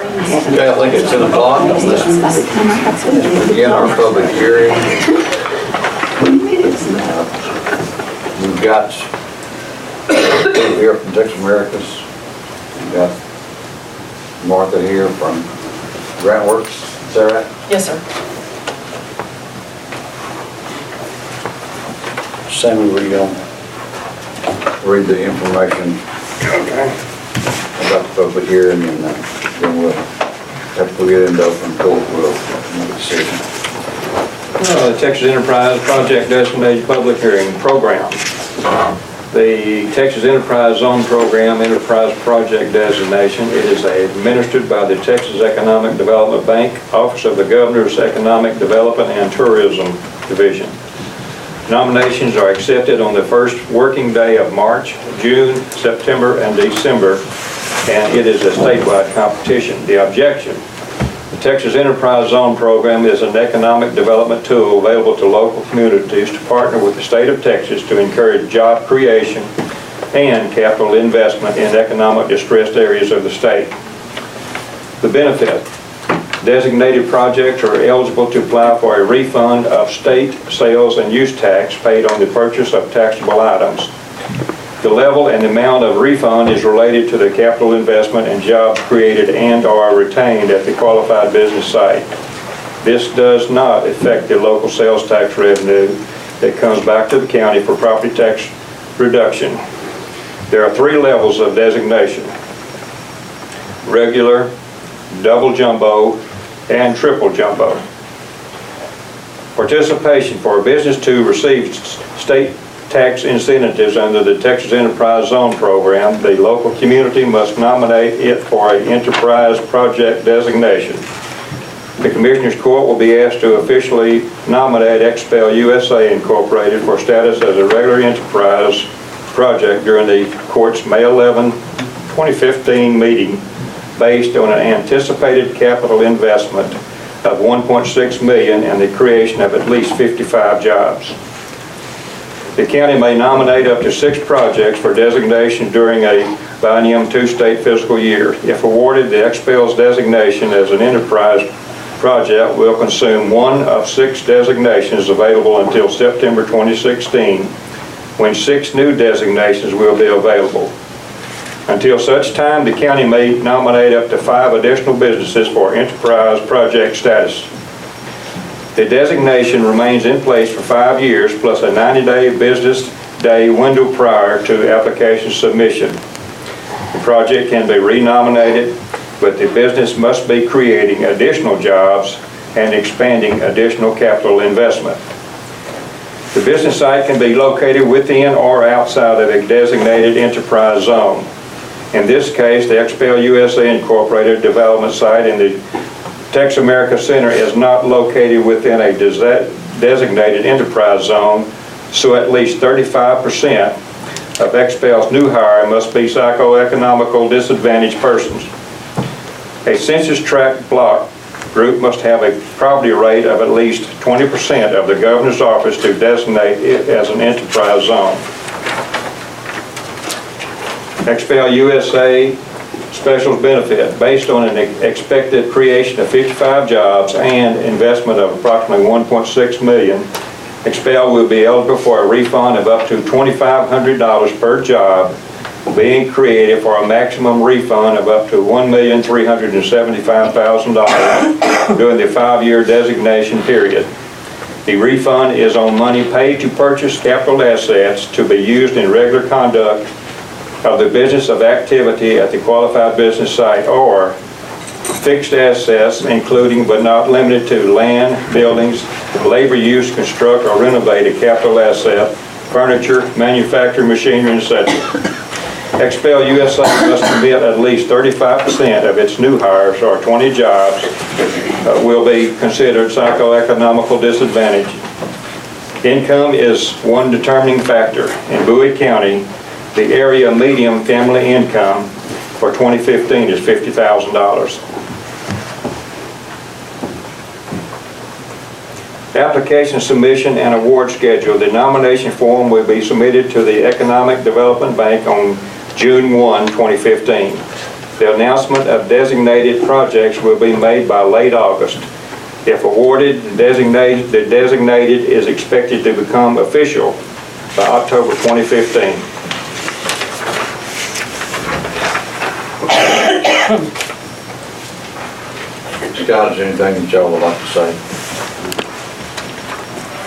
Okay, I think it's 10 o'clock. Let's begin our public hearing. We've got people here from Texas Americas. We've got Martha here from Grant Works. Is that right? Yes, sir. Sammy, were you going to read the information about the public hearing, and then we'll, after we get into open court, we'll make a decision. The Texas Enterprise Project Designated Public Hearing Program. The Texas Enterprise Zone Program Enterprise Project Designation, it is administered by the Texas Economic Development Bank, Office of the Governor's Economic Development and Tourism Division. Nominations are accepted on the first working day of March, June, September, and December, and it is a statewide competition. The objection: the Texas Enterprise Zone Program is an economic development tool available to local communities to partner with the state of Texas to encourage job creation and capital investment in economic distressed areas of the state. The benefit: designated projects are eligible to apply for a refund of state sales and use tax paid on the purchase of taxable items. The level and amount of refund is related to the capital investment and jobs created and or retained at the qualified business site. This does not affect the local sales tax revenue that comes back to the county for property tax reduction. There are 3 levels of designation: regular, double jumbo, and triple jumbo. Participation: for a business to receive state tax incentives under the Texas Enterprise Zone Program, the local community must nominate it for an enterprise project designation. The Commissioners Court will be asked to officially nominate XPEL USA Incorporated for status as a regular enterprise project during the court's May 11, 2015 meeting, based on an anticipated capital investment of $1.6 million and the creation of at least 55 jobs. The county may nominate up to 6 projects for designation during a biennium 2-state fiscal year. If awarded, the XPEL's designation as an enterprise project will consume 1 of 6 designations available until September 2016, when 6 new designations will be available. Until such time, the county may nominate up to 5 additional businesses for enterprise project status. The designation remains in place for 5 years plus a 90-day business day window prior to application submission. The project can be renominated, but the business must be creating additional jobs and expanding additional capital investment. The business site can be located within or outside of a designated enterprise zone. In this case, the XPEL USA Incorporated development site in the Texas America Center is not located within a designated enterprise zone, so at least 35% of XPEL's new hire must be socioeconomical disadvantaged persons. A census tract block group must have a property rate of at least 20% of the governor's office to designate it as an enterprise zone. XPEL USA Specials benefit: based on an expected creation of 55 jobs and investment of approximately $1.6 million, XPEL will be eligible for a refund of up to $2,500 per job, being created for a maximum refund of up to $1,375,000 during the 5-year designation period. The refund is on money paid to purchase capital assets to be used in regular conduct of the business of activity at the qualified business site, or fixed assets including but not limited to land, buildings, labor use, construct or renovate a capital asset, furniture, manufactured machinery, etc. XPEL USA must commit at least 35% of its new hires, or 20 jobs, will be considered socioeconomical disadvantage. Income is one determining factor. In Bowie County, the area median family income for 2015 is $50,000. Application submission and award schedule. The nomination form will be submitted to the Economic Development Bank on June 1, 2015. The announcement of designated projects will be made by late August. If awarded, the designated is expected to become official by October 2015. Scott, is there anything that y'all would like to say?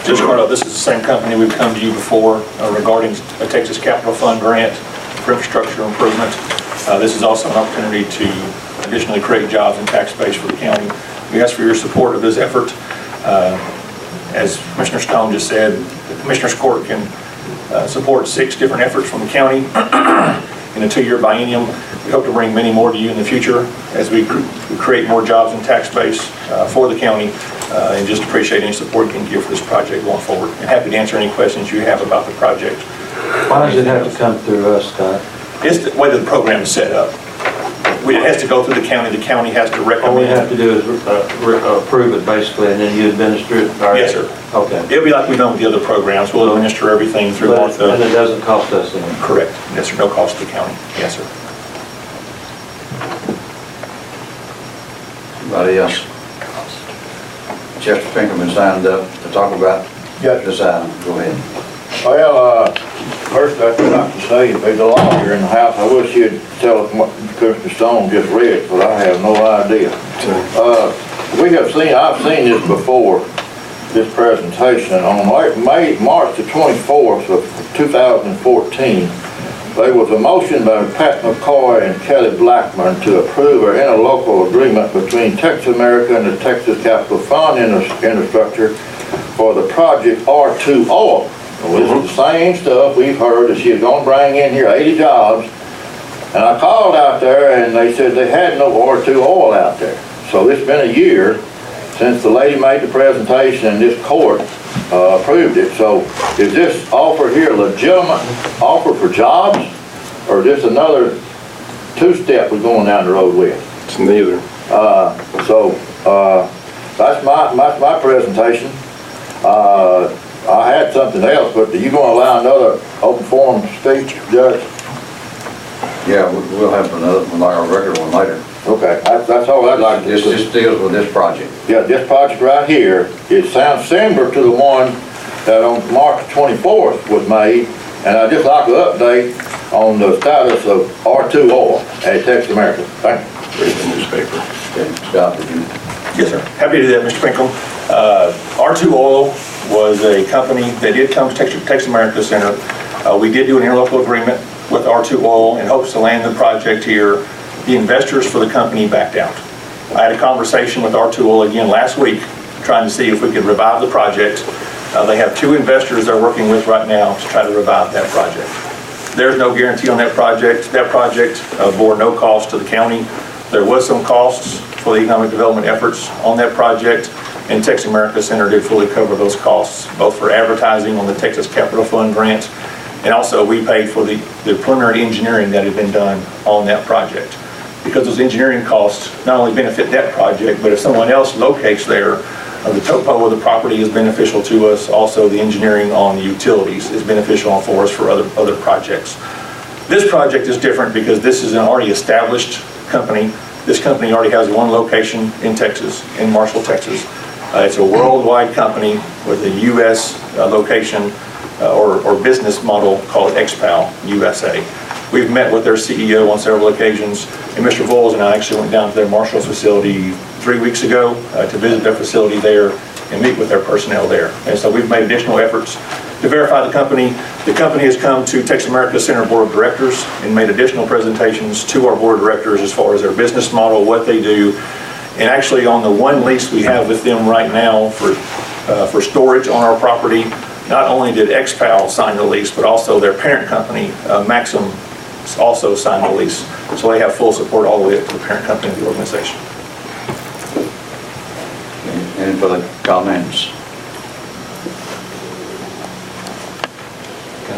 Just Carlo, this is the same company we've come to you before regarding a Texas Capital Fund grant for infrastructure improvement. This is also an opportunity to additionally create jobs and tax base for the county. We ask for your support of this effort. As Commissioner Stone just said, the Commissioners Court can support 6 different efforts from the county in a 2-year biennium. We hope to bring many more to you in the future as we create more jobs and tax base for the county, and just appreciate any support you can give for this project going forward. And happy to answer any questions you have about the project. Why does it have to come through us, Scott? It's the way that the program is set up. It has to go through the county has to recommend. All we have to do is approve it basically, and then you administer it? Yes, sir. Okay. It'll be like we've done with the other programs. We'll administer everything through Martha. And it doesn't cost us anything? Correct. Yes, sir. No cost to the county. Yes, sir. Anybody else? Chester Pinkerman signed up to talk about this item. Go ahead. Well, first I'd like to say, there's a law here in the house. I wish you'd tell us what Commissioner Stone just read, but I have no idea. I've seen this before, this presentation. On March the 24th of 2014, there was a motion by Pat McCoy and Kelly Blackman to approve an interlocal agreement between Texas America and the Texas Capital Fund infrastructure for the project R2 Oil. Well, this is the same stuff we've heard that she's going to bring in here 80 jobs. And I called out there and they said they had no R2 oil out there. So it's been a year since the lady made the presentation and this court approved it. So is this offer here a legitimate offer for jobs, or is this another two-step we're going down the road with? It's neither. That's my presentation. I had something else, but are you going to allow another open forum speech, Judge? Yeah, we'll have another one, like our regular one later. Okay, that's all I'd like to do. This deals with this project. Yeah, this project right here, it sounds similar to the one that on March 24th was made, and I'd just like an update on the status of R2 oil at Texas America. Thank you. Read the newspaper. Okay, Scott, did you? Yes, sir. Happy to do that, Mr. Pinkham. R2 Oil was a company that did come to Texas America Center. We did do an interlocal agreement with R2 Oil in hopes to land the project here. The investors for the company backed out. I had a conversation with R2 Oil again last week, trying to see if we could revive the project. They have 2 investors they're working with right now to try to revive that project. There's no guarantee on that project. That project bore no cost to the county. There was some costs for the economic development efforts on that project, and Texas America Center did fully cover those costs, both for advertising on the Texas Capital Fund grant, and also we paid for the preliminary engineering that had been done on that project. Because those engineering costs not only benefit that project, but if someone else locates there, the topo of the property is beneficial to us. Also, the engineering on the utilities is beneficial for us for other projects. This project is different because this is an already established company. This company already has one location in Texas, in Marshall, Texas. It's a worldwide company with a U.S. location or business model called XPAL USA. We've met with their CEO on several occasions, and Mr. Voles and I actually went down to their Marshall facility 3 weeks ago to visit their facility there and meet with their personnel there. And so we've made additional efforts to verify the company. The company has come to Texas America Center Board of Directors and made additional presentations to our Board of Directors as far as their business model, what they do. And actually on the one lease we have with them right now for storage on our property, not only did XPAL sign the lease, but also their parent company, Maxim, also signed the lease. So they have full support all the way up to the parent company of the organization. Any further comments? I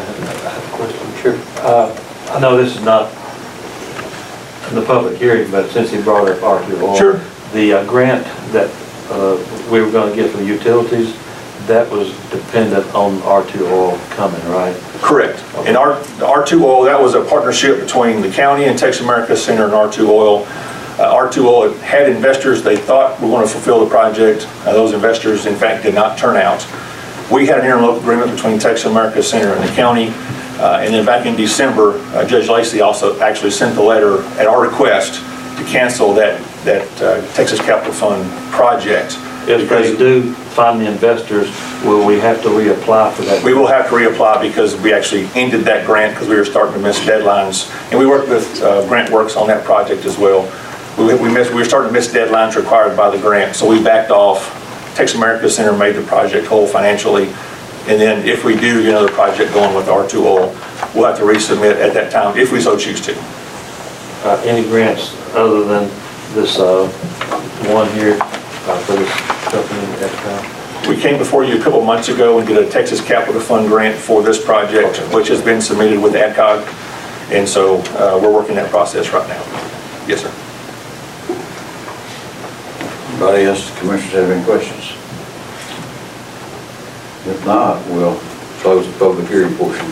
have a question. Sure. I know this is not in the public hearing, but since he brought up R2 Oil, Sure. The grant that we were going to get from the utilities, that was dependent on R2 oil coming, right? Correct. And R2 Oil, that was a partnership between the county and Texas America Center and R2 Oil. R2 Oil had investors they thought were going to fulfill the project. Those investors, in fact, did not turn out. We had an interlocal agreement between Texas America Center and the county. And then back in December, Judge Lacey also actually sent the letter at our request to cancel that Texas Capital Fund project. If they do find the investors, will we have to reapply for that? We will have to reapply because we actually ended that grant because we were starting to miss deadlines. And we worked with Grant Works on that project as well. We were starting to miss deadlines required by the grant, so we backed off. Texas America Center made the project whole financially. And then if we do get another project going with R2 Oil, we'll have to resubmit at that time if we so choose to. Any grants other than this one here for this company at the time? We came before you a couple months ago and did a Texas Capital Fund grant for this project, which has been submitted with ADCOG. And so we're working that process right now. Yes, sir. Anybody else, commissioners, have any questions? If not, we'll close the public hearing portion.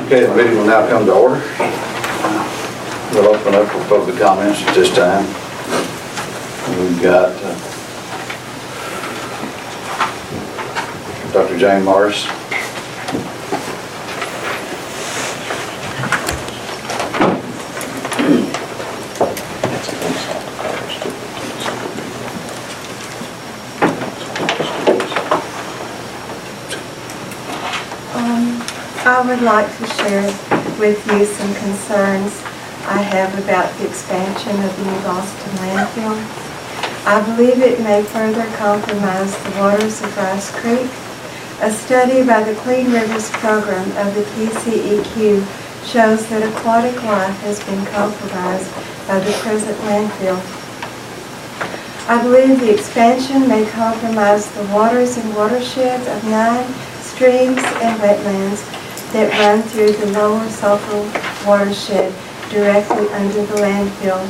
Okay, the meeting will now come to order. We'll open up for public comments at this time. We've got Dr. Jane Morris. I would like to share with you some concerns I have about the expansion of the New Boston landfill. I believe it may further compromise the waters of Rice Creek. A study by the Clean Rivers program of the TCEQ shows that aquatic life has been compromised by the present landfill. I believe the expansion may compromise the waters and watersheds of 9 streams and wetlands that run through the lower sulfur watershed directly under the landfill.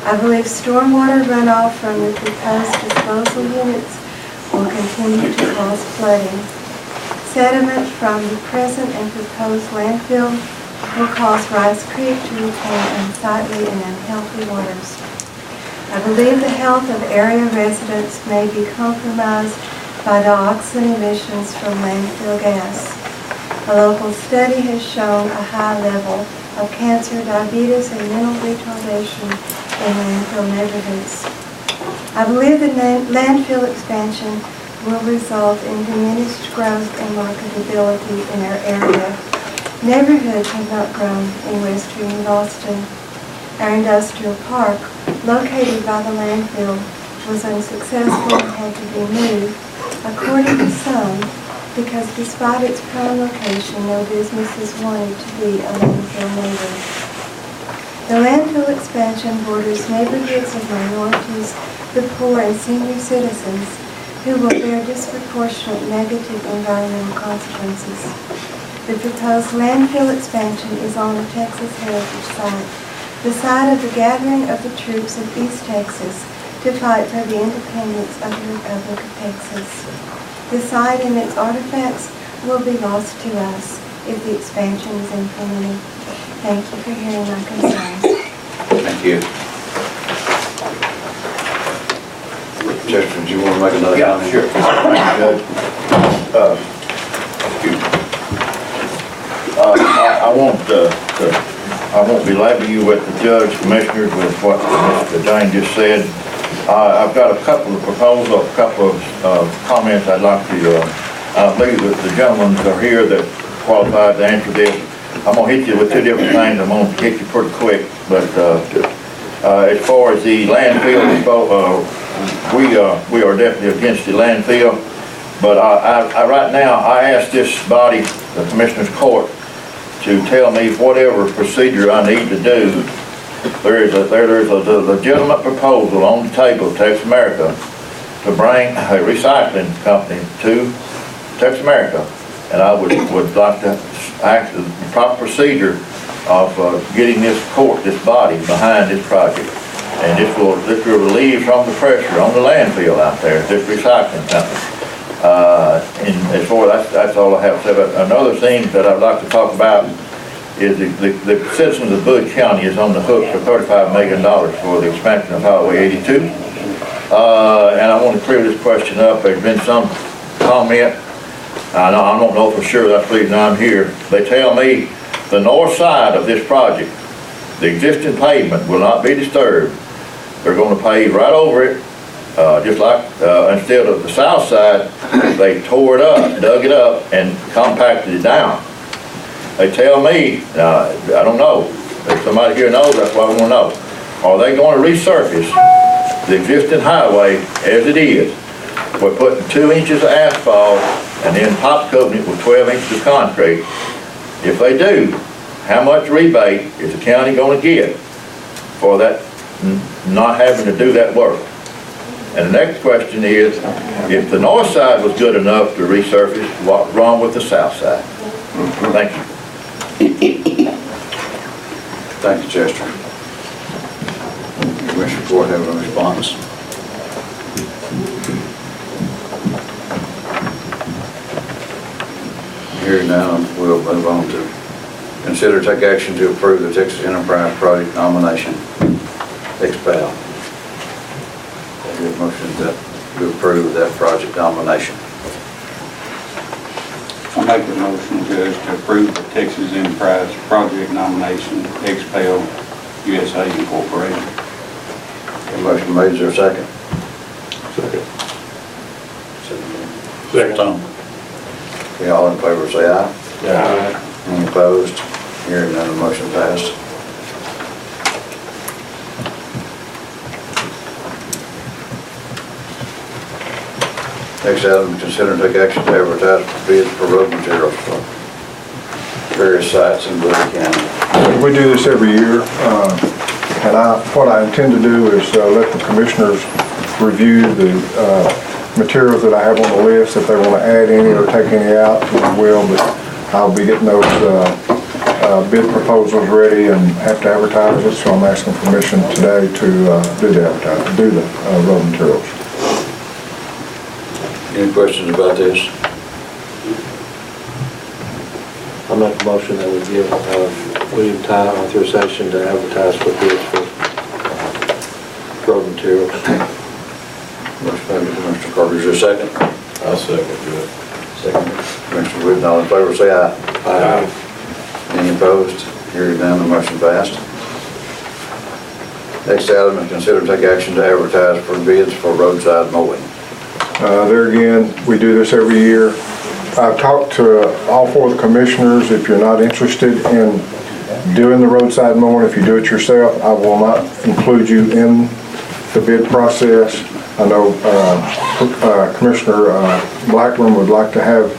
I believe stormwater runoff from the proposed disposal units will continue to cause flooding. Sediment from the present and proposed landfill will cause Rice Creek to retain unsightly and unhealthy waters. I believe the health of area residents may be compromised by dioxin emissions from landfill gas. A local study has shown a high level of cancer, diabetes, and mental retardation in landfill neighborhoods. I believe the landfill expansion will result in diminished growth and marketability in our area. Neighborhoods have not grown in western Boston. Our industrial park, located by the landfill, was unsuccessful and had to be moved, according to some, because despite its prime location, no businesses wanted to be a landfill neighbor. The landfill expansion borders neighborhoods of minorities, the poor, and senior citizens who will bear disproportionate negative environmental consequences. The proposed landfill expansion is on a Texas heritage site, the site of the gathering of the troops of East Texas to fight for the independence of the Republic of Texas. The site and its artifacts will be lost to us if the expansion is implemented. Thank you for hearing my concerns. Thank you. Chester, do you want to make another comment? Sure. I won't belabor you with the judge, commissioners, with what Mr. Jane just said. I've got a couple of proposals, a couple of comments I'd like to, I believe that the gentlemen are here that qualified to answer this. I'm going to hit you with 2 different things. I'm going to hit you pretty quick. But as far as the landfill, we are definitely against the landfill. But right now, I ask this body, the Commissioner's Court, to tell me whatever procedure I need to do. There's a legitimate proposal on the table of Texas America to bring a recycling company to Texas America, and I would like to act the proper procedure of getting this court, this body, behind this project. And this will relieve some of the pressure on the landfill out there, this recycling company. And as far as that's all I have to say about it. Another thing that I'd like to talk about is the citizens of Bowie County is on the hook for $35 million for the expansion of Highway 82. And I want to clear this question up. There's been some comment, I don't know for sure, that's the reason I'm here. They tell me the north side of this project, the existing pavement will not be disturbed. They're going to pave right over it, just like instead of the south side, they tore it up, dug it up, and compacted it down. They tell me, I don't know, if somebody here knows, that's what I want to know. Are they going to resurface the existing highway as it is? We're putting 2 inches of asphalt and then top coating it with 12 inches of concrete. If they do, how much rebate is the county going to get for that, not having to do that work? And the next question is, if the north side was good enough to resurface, what's wrong with the south side? Thank you. Thank you, Chester. Commissioner Ford, have a response? Hearing none, we'll move on to consider take action to approve the Texas Enterprise Project nomination. Expel. Your motion to approve that project nomination. I make the motion, Judge, to approve the Texas Enterprise Project nomination, Expel USA Incorporated. A motion made, is there a second? Second. Tom. Okay, all in favor say aye. Aye. Any opposed? Hearing none, the motion passed. Next item, consider and take action to advertise for bids for road materials for various sites in Bowie County. We do this every year, and what I intend to do is let the commissioners review the materials that I have on the list. If they want to add any or take any out, we will, but I'll be getting those bid proposals ready and have to advertise it, so I'm asking permission today to do the road materials. Any questions about this? I make a motion that we give William Ty authorization to advertise for bids for road materials. Motion made by Mr. Carter, is there a second? I'll second it. Second. Mr. Wooden, all in favor say aye. Aye. Any opposed? Hearing none, the motion passed. Next item is consider and take action to advertise for bids for roadside mowing. There again, we do this every year. I've talked to all 4 of the commissioners. If you're not interested in doing the roadside mowing, if you do it yourself, I will not include you in the bid process. I know Commissioner Blackburn would like to have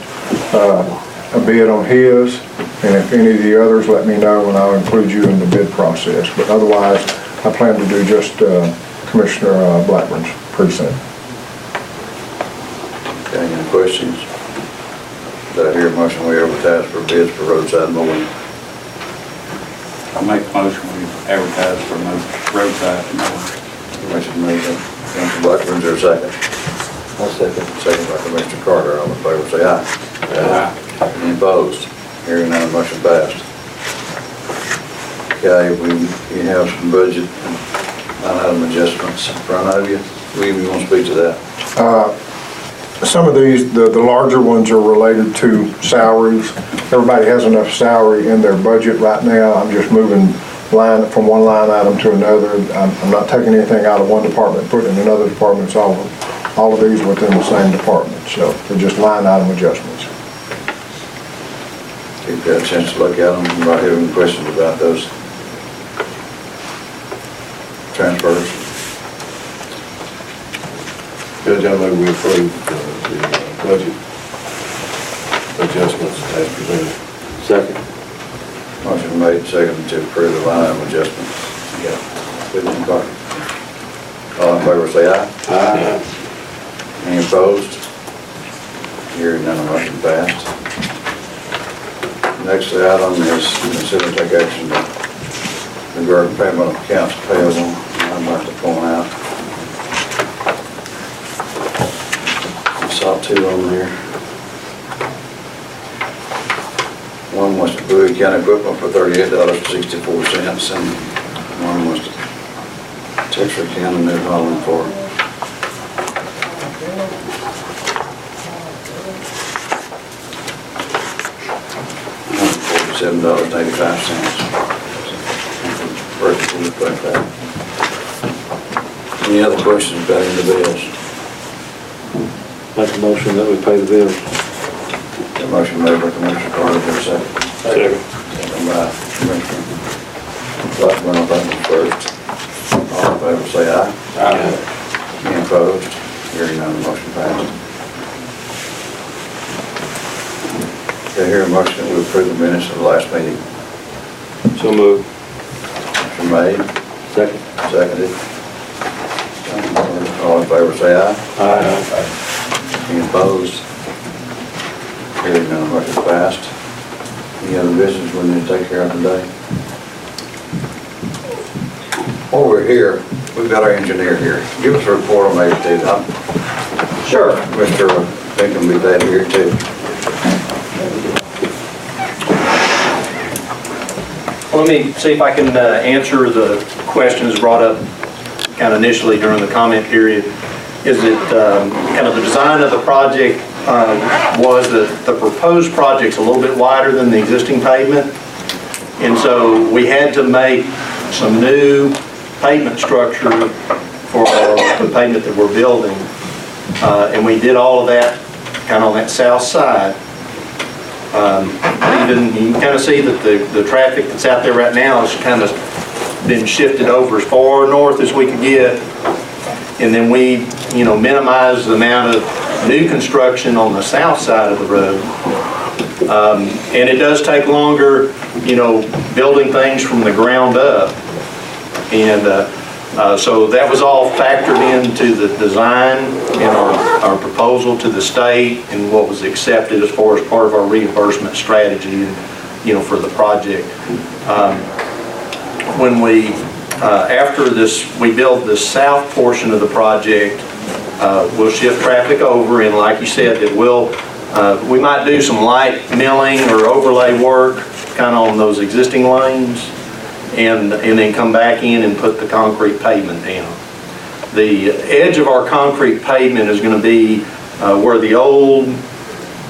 a bid on his, and if any of the others, let me know and I'll include you in the bid process. But otherwise, I plan to do just Commissioner Blackburn's precinct. Okay, any questions? Do I hear a motion we advertise for bids for roadside mowing? I make the motion, we advertise for roadside mowing. Motion made by Mr. Blackburn, is there a second? I'll second. Second by Mr. Carter, all in favor say aye. Aye. Any opposed? Hearing none, motion passed. Okay, we have some budget and line item adjustments in front of you. William, you want to speak to that? Some of these, the larger ones are related to salaries. Everybody has enough salary in their budget right now. I'm just moving from one line item to another. I'm not taking anything out of one department, putting it in another department. It's all of these within the same department. So they're just line item adjustments. If you've got a chance to look at them, you might have any questions about those transfers. Judge, I move we approve the budget adjustments as presented. Second. Motion made, second to approve the line item adjustments. William Carter. All in favor say aye. Aye. Any opposed? Hearing none, the motion passed. Next item is consider and take action regarding payment of accounts payable. I'm about to point out. I saw two on there. One was to Bowie County Equipment for $38.64, and one was to Texas County New Holland for $147.85. Vertical look like that. Any other questions about any of the bills? Make a motion that we pay the bills. The motion made by Commissioner Carter, for a second. Second. Second by Commissioner Blackburn, I think was first. All in favor, say aye. Aye. Any opposed? Hearing none, the motion passed. Do I hear a motion that we approve the minutes of the last meeting? So moved. Motion made, Second. seconded. All in favor, say aye. Aye. Any opposed? Hearing none, motion passed. Any other business we need to take care of today? While we're here, we've got our engineer here. Give us a report on maybe too. Sure. Mr. Pinkham will be glad to hear it too. Let me see if I can answer the questions brought up kind of initially during the comment period. Is that kind of the design of the project was that the proposed project's a little bit wider than the existing pavement. And so we had to make some new pavement structure for the pavement that we're building. And we did all of that kind of on that south side. Even you can kind of see that the traffic that's out there right now has kind of been shifted over as far north as we could get. And then we, minimize the amount of new construction on the south side of the road. And it does take longer, building things from the ground up. And so that was all factored into the design and our proposal to the state and what was accepted as far as part of our reimbursement strategy, for the project. When we, after this, we build the south portion of the project, we'll shift traffic over, and like you said, that we might do some light milling or overlay work kind of on those existing lanes, and then come back in and put the concrete pavement down. The edge of our concrete pavement is going to be where the old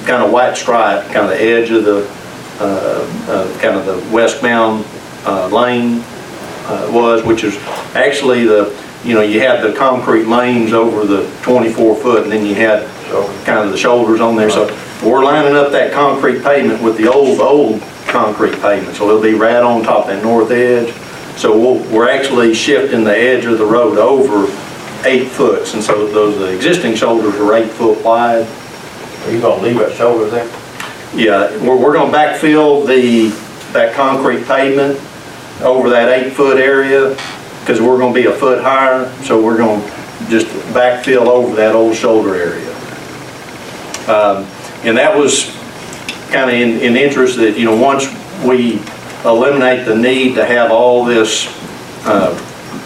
kind of white stripe, kind of the edge of the kind of the westbound lane was, which is actually you had the concrete lanes over the 24 foot, and then you had kind of the shoulders on there. So we're lining up that concrete pavement with the old concrete pavement. So it'll be right on top of that north edge. So we're actually shifting the edge of the road over 8 foot. And so the existing shoulders are 8 foot wide. Are you gonna leave that shoulder there? Yeah, we're gonna backfill that concrete pavement over that 8 foot area, because we're going to be a foot higher, so we're going to just backfill over that old shoulder area. And that was kind of in interest that, once we eliminate the need to have all this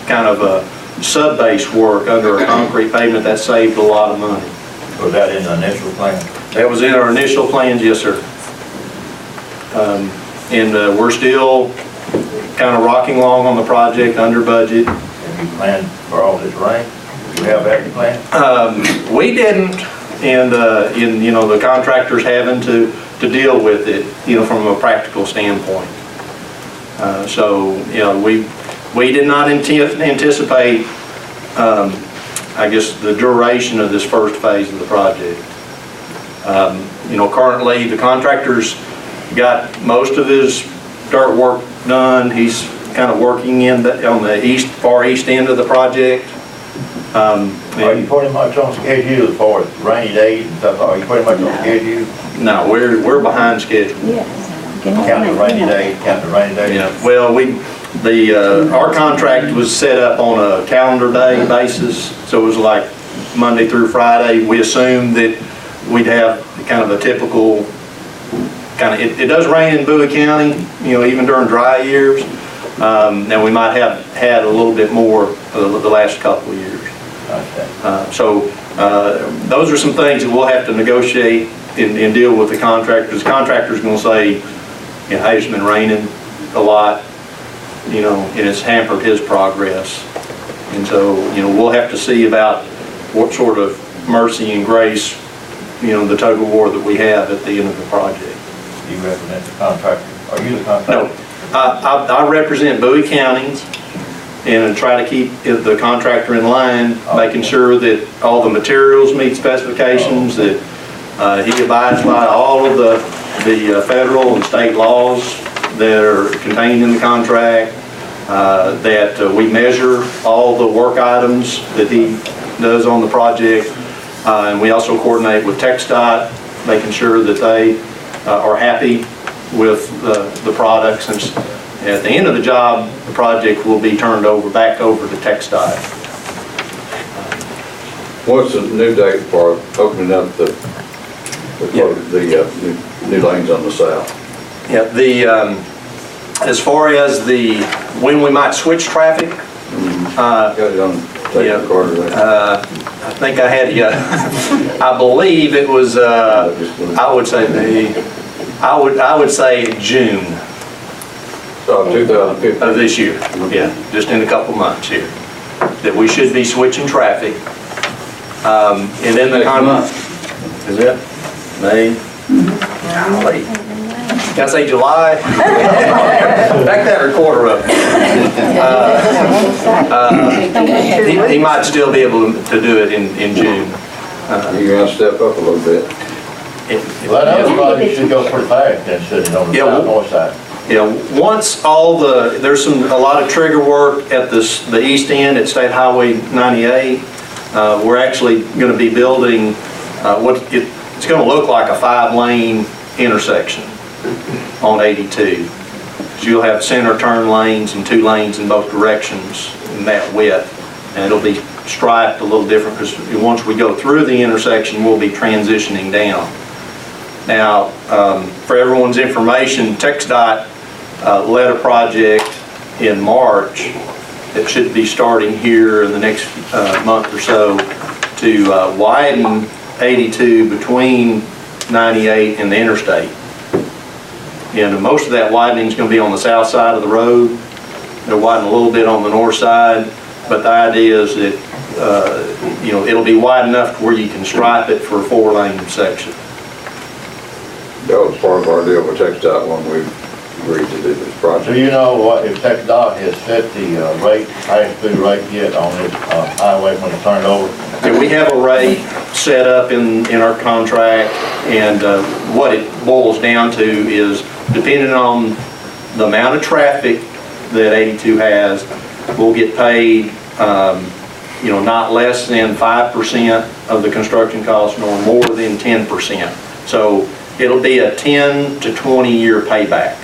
kind of sub-base work under a concrete pavement, that saved a lot of money. Was that in the initial plan? That was in our initial plans, yes, sir. And we're still kind of rocking along on the project under budget. Have you planned for all this rain? Do you have that plan? We didn't, and the contractors having to deal with it, from a practical standpoint. So we did not anticipate, I guess, the duration of this first phase of the project. Currently the contractor's got most of his dirt work done. He's kind of working on the far east end of the project. Are you pretty much on schedule as far as rainy days and stuff? Are you pretty much on schedule? No, we're behind schedule. Counting the rainy days, Yeah. Well, our contract was set up on a calendar day basis, so it was like Monday through Friday. We assumed that we'd have kind of a typical it does rain in Bowie County, even during dry years, Now, we might have had a little bit more the last couple of years. So those are some things that we'll have to negotiate and deal with the contractors. The contractor's going to say, you know, hey, it's been raining a lot, you know, and it's hampered his progress. And so, you know, we'll have to see about what sort of mercy and grace, you know, the tug of war that we have at the end of the project. You represent the contractor? Are you the contractor? No, I represent Bowie County and try to keep the contractor in line, making sure that all the materials meet specifications, that he abides by all of the federal and state laws that are contained in the contract, that we measure all the work items that he does on the project, and we also coordinate with TxDOT, making sure that they are happy with the products. And at the end of the job, the project will be turned back over to TxDOT. What's the new date for opening up the new lanes on the south? Yeah, as far as when we might switch traffic, Got it on tape recorder there. I think I had, I believe it was, I would say June So 2015. of this year. Yeah, just in a couple months here, that we should be switching traffic. And then the Next month. Is it? May? Golly. Can I say July? Back that recorder up. He might still be able to do it in June. You're gonna step up a little bit. Well, that other project should go pretty fast, then, sitting on the Yeah, south north side. Yeah, once there's a lot of trigger work at the east end at State Highway 98. We're actually going to be building it's going to look like a 5-lane intersection on 82. So you'll have center turn lanes and 2 lanes in both directions in that width. And it'll be striped a little different because once we go through the intersection, we'll be transitioning down. Now, for everyone's information, TxDOT led a project in March that should be starting here in the next month or so to widen 82 between 98 and the interstate. And most of that widening is going to be on the south side of the road. They'll widen a little bit on the north side, but the idea is that it'll be wide enough to where you can stripe it for a 4-lane section. That was part of our deal with TxDOT when we agreed to do this project. Do you know what, if TxDOT has set the pass-through rate yet on this highway when it's turned over? And we have a rate set up in our contract, and what it boils down to is, depending on the amount of traffic that 82 has, we'll get paid not less than 5% of the construction cost, nor more than 10%. So it'll be a 10 to 20 year payback,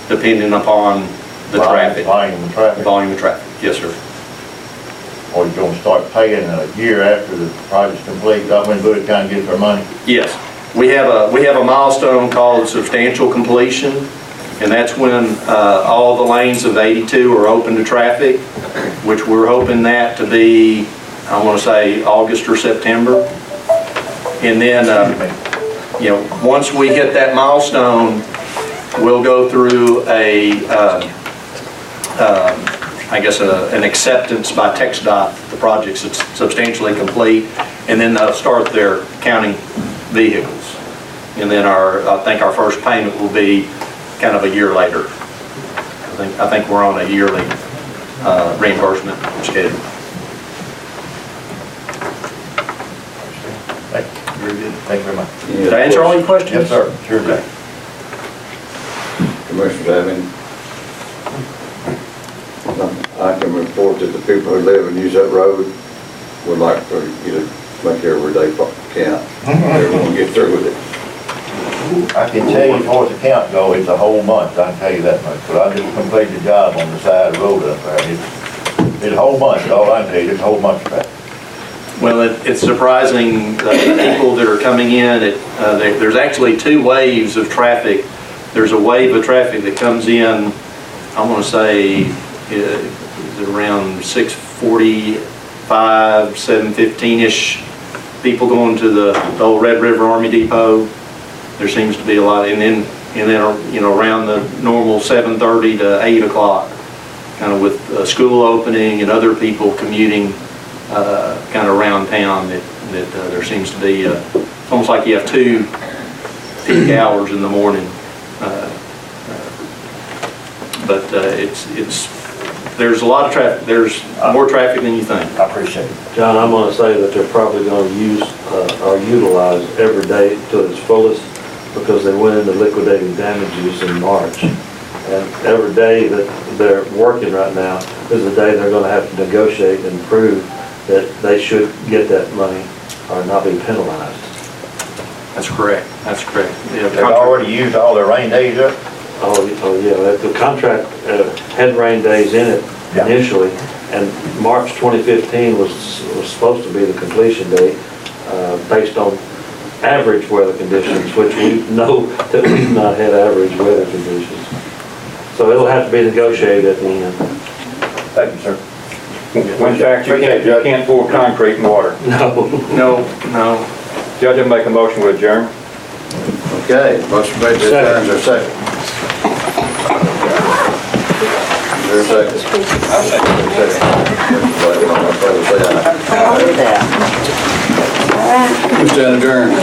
depending upon the traffic. Volume of traffic. Volume of traffic, yes, sir. Or you're going to start paying a year after the project's complete, that's when Bowie County gets their money? Yes. We have a milestone called substantial completion, and that's when all the lanes of 82 are open to traffic, which we're hoping that to be, I want to say, August or September. And then, once we hit that milestone, we'll go through an acceptance by TxDOT. The project's substantially complete, and then they'll start their counting vehicles. And then I think our first payment will be kind of a year later. I think we're on a yearly reimbursement schedule. Very good. Thank you very much. Did I answer all your questions? Yes, sir. Sure did. Commissioners have any? I can report that the people who live and use that road would like for you to make every day count. Everyone get through with it. I can tell you as far as the count goes, it's a whole month, I can tell you that much. But I just completed the job on the side of the road up there. It's a whole month, all I can tell you, it's a whole month of that. Well, it's surprising the people that are coming in. There's actually 2 waves of traffic. There's a wave of traffic that comes in I want to say, is it around 6:45, 7:15-ish, people going to the old Red River Army Depot. There seems to be a lot, and then, around the normal 7:30 to 8 o'clock, kind of with school opening and other people commuting kind of around town, that there seems to be, it's almost like you have two peak hours in the morning. But there's a lot of traffic, there's more traffic than you think. I appreciate it. John, I'm gonna say that they're probably gonna use, or utilize every day to its fullest, because they went into liquidating damages in March. And every day that they're working right now is the day they're gonna have to negotiate and prove that they should get that money or not be penalized. That's correct, that's correct. Yeah, They've already used all their rain days up? Oh, yeah, the contract had rain days in it Yeah. initially, and March 2015 was supposed to be the completion date, based on average weather conditions, which we know that we've not had average weather conditions. So it'll have to be negotiated at the end. Thank you, sir. When in fact, you can't pour concrete in water. No. Judge, I make a motion with adjourn. Okay, motion made to adjourn, is there a second? Is there a second? I second. We stand adjourned.